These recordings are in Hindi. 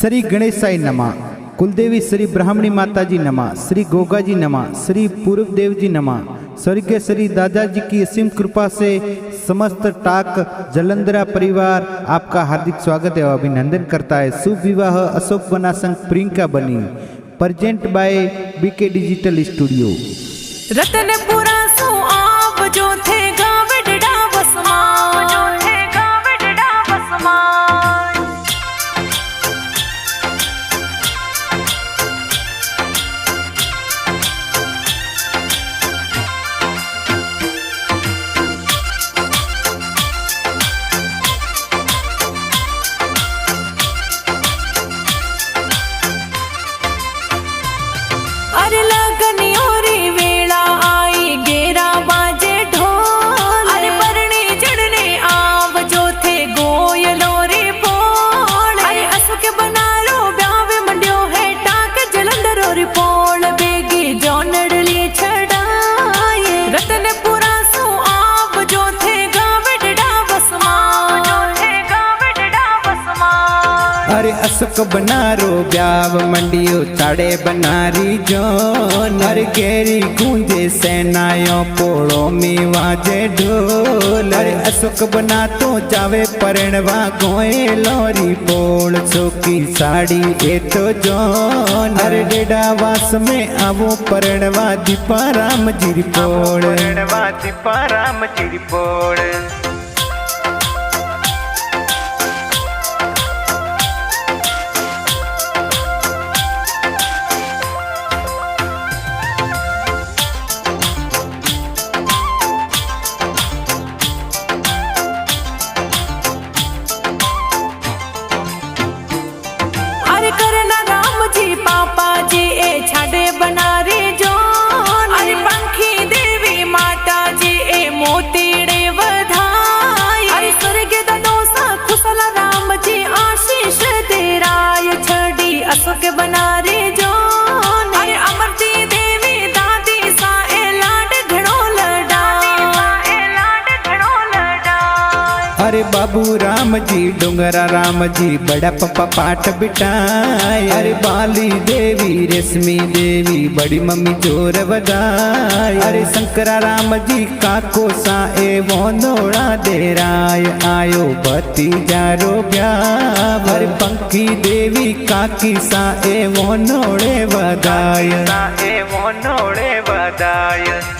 श्री गणेशाय नमः। कुलदेवी श्री ब्राह्मणी माता जी नमः। श्री गोगा जी नमः। श्री पूर्व देव जी नमः। स्वर्गीय श्री दादाजी की असीम कृपा से समस्त टाक जलंधरा परिवार आपका हार्दिक स्वागत एवं अभिनंदन करता है। शुभ विवाह अशोक बना संग प्रियंका बनी। Present by BK digital studio. Ratanpura so आप जो थे गावे डा बसमा जो थे गावे डा बसमा अरे लगनी ओरी वेला आई गेरा बाजे ढोल अरे परने चढ़ने आव जो थे गोयलो रे पोल अरे असुक बनारो ब्यावे मंड्यो है टाक जलंधर रे पोल बेगी जोनड़ली छड़ाए रतनपुरा सो आप जो थे गावे डा बसमा जो थे गावे डा बसमा अरे अशोक बनारो ब्याव मंडियो चाड़े बनारी जोन। अरे केरी गूंजे सेनायों पोड़ो में वाजे ढोल। अरे अशोक बना तो जावे परणवा गोए लोरी पोड़ चौकी साड़ी ए तो जोन। अरे डेडा वास में आवो परणवा दीपा राम जी पोड़ परणवा दीपा राम जी पोड़। अरे करना राम जी पापा जी ए छाड़े बनारे जोन। अरे पंखी देवी माता जी ए मोतीड़े वधाई। अरे स्वर्ग दोसा खुशला राम जी आशीष तेराय छड़ी अशोक बनारे जोन। अरे अमरती देवी दादी सा ए लाड घड़ो लड़ाई। अरे बाबू राम जी डोंगरा राम जी बड़ा पप्पा पाठ बिठाए। अरे बाली देवी रेशमी देवी बड़ी मम्मी जोर बधाई। अरे शंकरा राम जी काको सा ए वो नोड़ा देराय आयो भतीजारो ब्याह। अरे पंखी देवी काकी सा ए वो नोड़े बधाई ए वो नोड़े बधाई।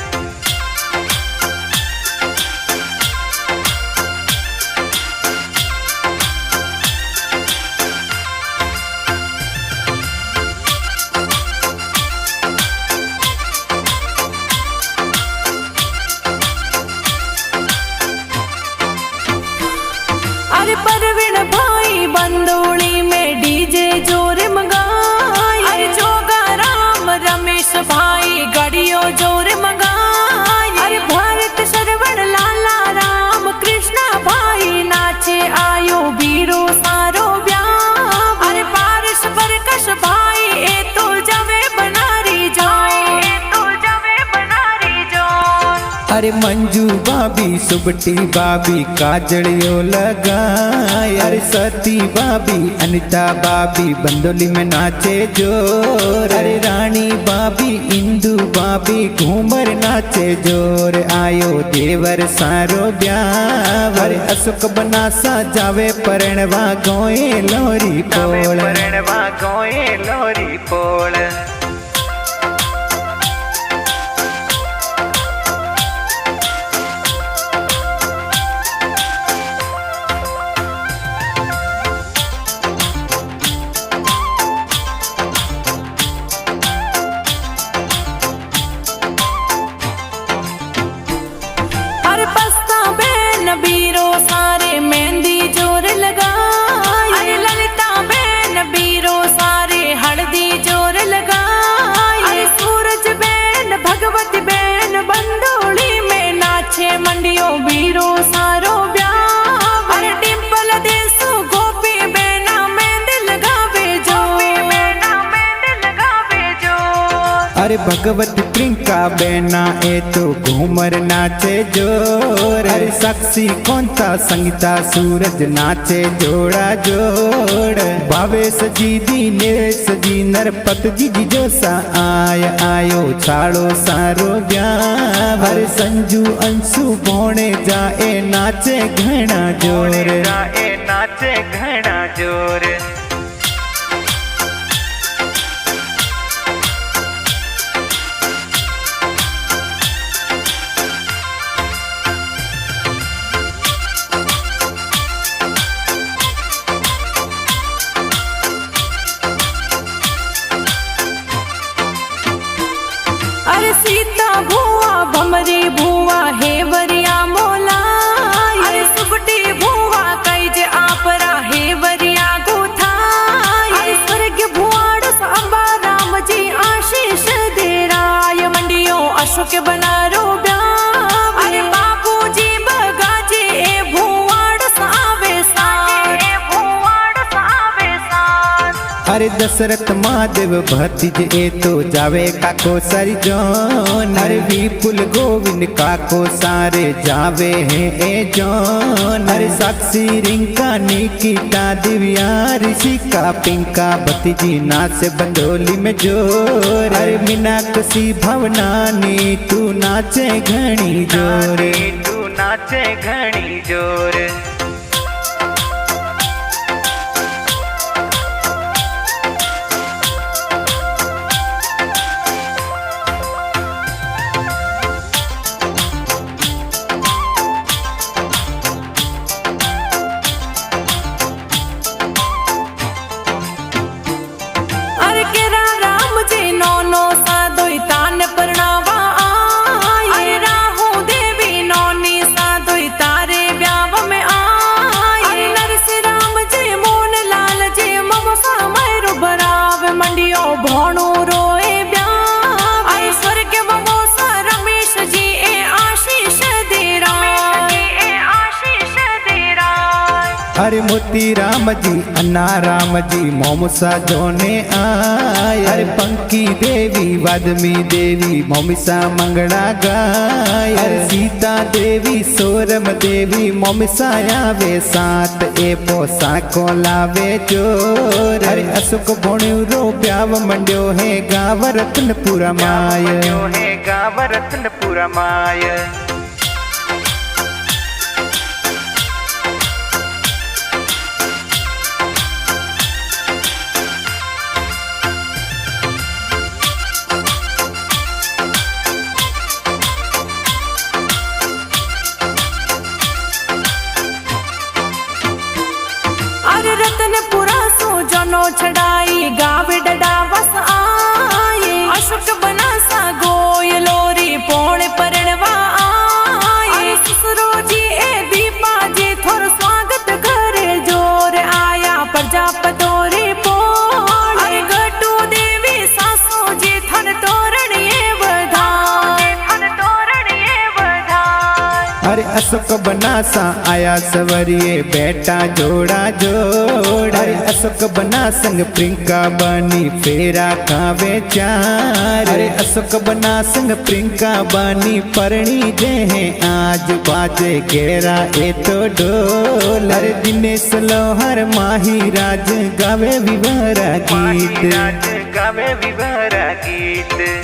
अरे परवीन भाई बंदोली में डीजे जोर मंगाई। अरे जोगा राम रमेश भाई गड़ियो जोर मंगाई। अरे भारत शरवण लाला राम कृष्णा भाई नाचे आयो बीरो सारो ब्याह। अरे पारस परकश भाई ए तो जवे बनारी जाए ए तो जवे बनारी जान। अरे मंजू बाबी सुबटी बाबी काजड़ियो लगाए। अरे सती बाबी अनिता बाबी बंदोली में नाचे जोर। अरे रानी बाबी इंदू बाबी घूमर नाचे जोर आयो देवर सारो ब्याह। अरे अशोक बना सा जावे परणवा गोए लोरी पोड़ परणवा गोए लोरी पोड़। अरे पस्ता बेन बीरो सारे मेहंदी जोर लगाई। अरे ललिता बेन बीरो सारे हल्दी जोर लगाई। अरे भगवती प्रियंका बेना ए तो घूमर नाचे जोर। अरे साक्षी कोंता संगीता सूरज नाचे जोड़ा जोड़। भावेश जी दिनेश जी नरपत जी जोसा आयो छाड़ो सारो ब्याह। अरे संजू अंशु भोणे जाए नाचे घना जोर। नाचे घना जोर। अरे सीता भुआ भमरी भुआ हे वरिया मोला। अरे सुबटी भुआ कई जे आपरा हे वरिया गोथा। अरे स्वर्ग भुआड़स अंबा राम जी आशीष दे राय मंडियो अशोक बनारो ब्याह। अरे बाबू जी बगा जी ए भुआड़स आवे साथ। भुआड़स आवे साथ। अरे दशरथ महादेव भतीज ए तो जावे काको सारी जौन। अरे विपुल गोविंद काको सारे जावे हैं ए जौन। अरे साक्षी रिंका निकिता दिव्या ऋषिका पिंका भतीजी नाचे बंदोली में जोर। अरे मीनाक्षी भवना नी तू नाचे घनी जोर। तू नाचे घनी जोर। अरे केरा राम जी नौनो सादोई तान परणावा आए। अरे राहु देवी नौनी सादोई तारे ब्याव में आए। अरे नरसिंह राम जी मोहन लाल जी ममसा मैरु बराव मंडियो भोणु रोए ब्याव। अरे स्वर्ग ममोसा रमेश जी ए आशीष दे आशीष दे राय। अरे मोती राम जी अन्ना राम जी मोमसा जोने आय। अरे पंकी देवी वादमी देवी मोमिसा मंगड़ा गाय। अरे सीता देवी सोरम देवी मोमिसा आवे सात ए पोसा को लावे जोर। अरे अशोक भोण्यो ब्याव मंड्यो है गाव Ratnapura my. Gao Ratnapura my. अरे रतनपुरा सो जनो छड़ाई गावे डडा वस आए। अशोक बनासा गोय लोरी पोण परणवा आए। अरे ससुरो जी ए दीपा जी थोर स्वागत करे जोर आया प्रजापतोरे पोण। अरे गटू देवी सासू जी थन तोरणिए बधाई। थन तोरणिए बधाई। अरे अशोक बनासा आया सवरिये बेटा जोड़ा जोड़। अरे अशोक बना संग प्रियंका बनी फेरा खावे चार। अरे अशोक बना संग प्रियंका बनी परणी जे हैं आज बाजे घेरा ए तो डोल। अरे दिनेश लोहर माही राज गावे विवरा गीत। गावे विवरा गीत।